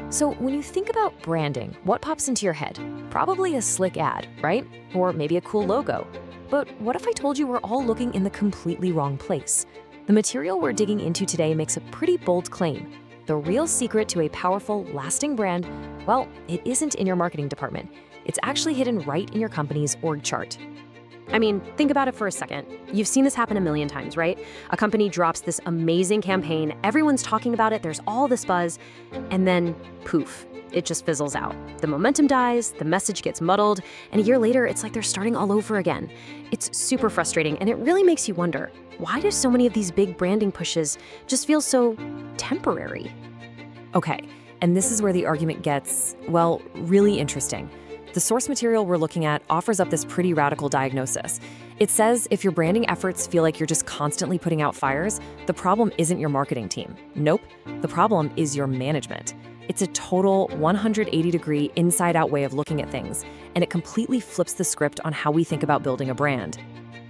So, when you think about branding, what pops into your head? Probably a slick ad, right? Or maybe a cool logo. But what if I told you we're all looking in the completely wrong place? The material we're digging into today makes a pretty bold claim. The real secret to a powerful, lasting brand, well, it isn't in your marketing department. It's actually hidden right in your company's org chart. I mean, think about it for a second. You've seen this happen a million times, right? A company drops this amazing campaign, everyone's talking about it, there's all this buzz, and then poof, it just fizzles out. The momentum dies, the message gets muddled, and a year later, it's like they're starting all over again. It's super frustrating, and it really makes you wonder, why do so many of these big branding pushes just feel so temporary? Okay, and this is where the argument gets, well, really interesting. The source material we're looking at offers up this pretty radical diagnosis. It says if your branding efforts feel like you're just constantly putting out fires, the problem isn't your marketing team. Nope, the problem is your management. It's a total 180-degree inside-out way of looking at things, and it completely flips the script on how we think about building a brand.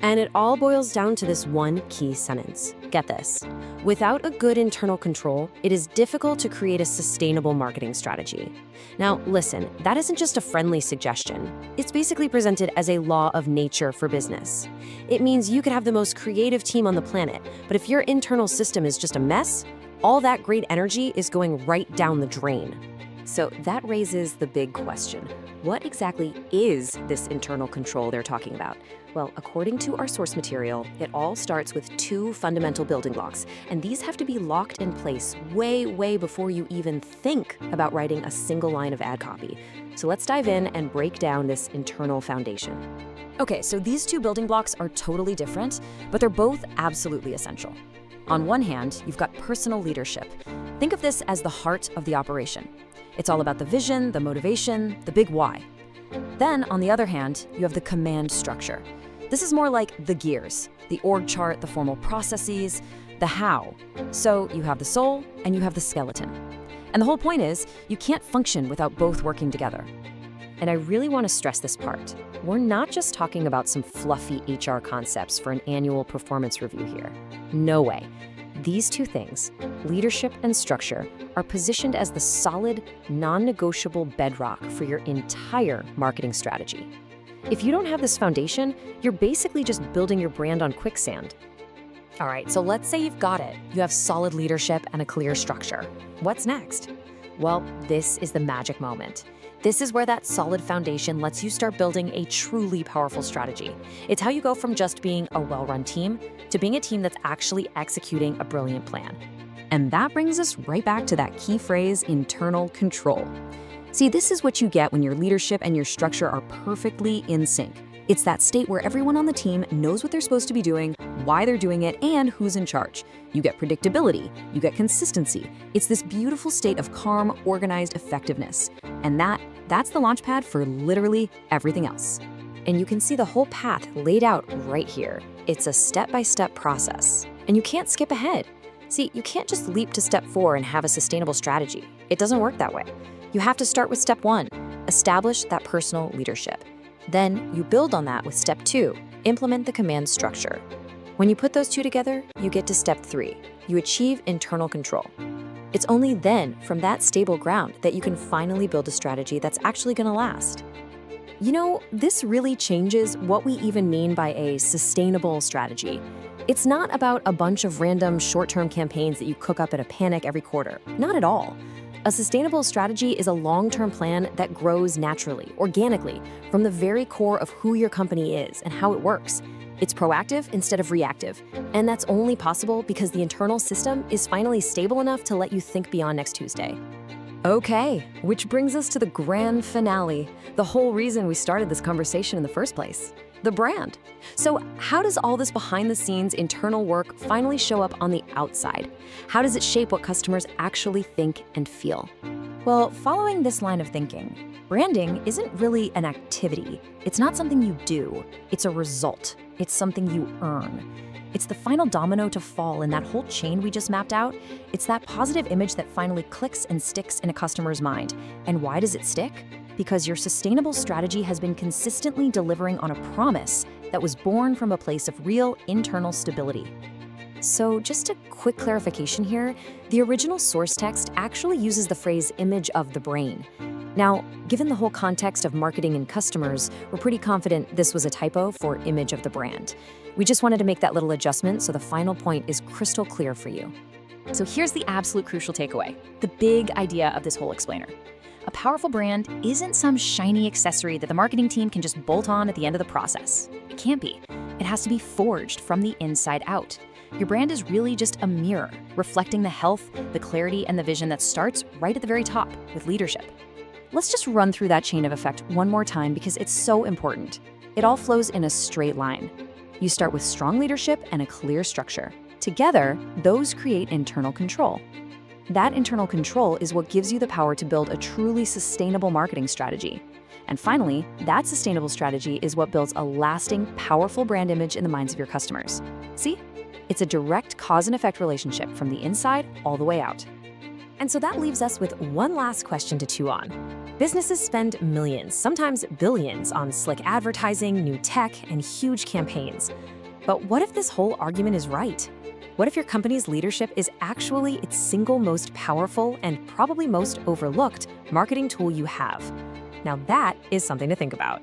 And it all boils down to this one key sentence. Get this. Without a good internal control, it is difficult to create a sustainable marketing strategy. Now, listen, that isn't just a friendly suggestion. It's basically presented as a law of nature for business. It means you could have the most creative team on the planet, but if your internal system is just a mess, all that great energy is going right down the drain. So that raises the big question. What exactly is this internal control they're talking about? Well, according to our source material, it all starts with two fundamental building blocks, and these have to be locked in place way before you even think about writing a single line of ad copy. So let's dive in and break down this internal foundation. Okay, so these two building blocks are totally different, but they're both absolutely essential. On one hand, you've got personal leadership. Think of this as the heart of the operation. It's all about the vision, the motivation, the big why. Then, on the other hand, you have the command structure. This is more like the gears, the org chart, the formal processes, the how. So you have the soul and you have the skeleton. And the whole point is, you can't function without both working together. And I really want to stress this part. We're not just talking about some fluffy HR concepts for an annual performance review here. No way. These two things, leadership and structure, are positioned as the solid, non-negotiable bedrock for your entire marketing strategy. If you don't have this foundation, you're basically just building your brand on quicksand. All right, so let's say you've got it. You have solid leadership and a clear structure. What's next? Well, this is the magic moment. This is where that solid foundation lets you start building a truly powerful strategy. It's how you go from just being a well-run team to being a team that's actually executing a brilliant plan. And that brings us right back to that key phrase, internal control. See, this is what you get when your leadership and your structure are perfectly in sync. It's that state where everyone on the team knows what they're supposed to be doing, why they're doing it, and who's in charge. You get predictability, you get consistency. It's this beautiful state of calm, organized effectiveness. And that's the launch pad for literally everything else. And you can see the whole path laid out right here. It's a step-by-step process, and you can't skip ahead. See, you can't just leap to step 4 and have a sustainable strategy. It doesn't work that way. You have to start with step 1, establish that personal leadership. Then you build on that with step 2, implement the command structure. When you put those two together, you get to step 3, you achieve internal control. It's only then, from that stable ground, that you can finally build a strategy that's actually going to last. You know, this really changes what we even mean by a sustainable strategy. It's not about a bunch of random short-term campaigns that you cook up in a panic every quarter. Not at all. A sustainable strategy is a long-term plan that grows naturally, organically, from the very core of who your company is and how it works. It's proactive instead of reactive, and that's only possible because the internal system is finally stable enough to let you think beyond next Tuesday. Okay, which brings us to the grand finale, the whole reason we started this conversation in the first place, the brand. So how does all this behind-the-scenes internal work finally show up on the outside? How does it shape what customers actually think and feel? Well, following this line of thinking, branding isn't really an activity. It's not something you do. It's a result. It's something you earn. It's the final domino to fall in that whole chain we just mapped out. It's that positive image that finally clicks and sticks in a customer's mind. And why does it stick? Because your sustainable strategy has been consistently delivering on a promise that was born from a place of real internal stability. So just a quick clarification here, the original source text actually uses the phrase image of the brain. Now, given the whole context of marketing and customers, we're pretty confident this was a typo for image of the brand. We just wanted to make that little adjustment so the final point is crystal clear for you. So here's the absolute crucial takeaway, the big idea of this whole explainer. A powerful brand isn't some shiny accessory that the marketing team can just bolt on at the end of the process. It can't be. It has to be forged from the inside out. Your brand is really just a mirror, reflecting the health, the clarity, and the vision that starts right at the very top with leadership. Let's just run through that chain of effect one more time because it's so important. It all flows in a straight line. You start with strong leadership and a clear structure. Together, those create internal control. That internal control is what gives you the power to build a truly sustainable marketing strategy. And finally, that sustainable strategy is what builds a lasting, powerful brand image in the minds of your customers. See? It's a direct cause and effect relationship from the inside all the way out. And so that leaves us with one last question to chew on. Businesses spend millions, sometimes billions, on slick advertising, new tech, and huge campaigns. But what if this whole argument is right? What if your company's leadership is actually its single most powerful and probably most overlooked marketing tool you have? Now that is something to think about.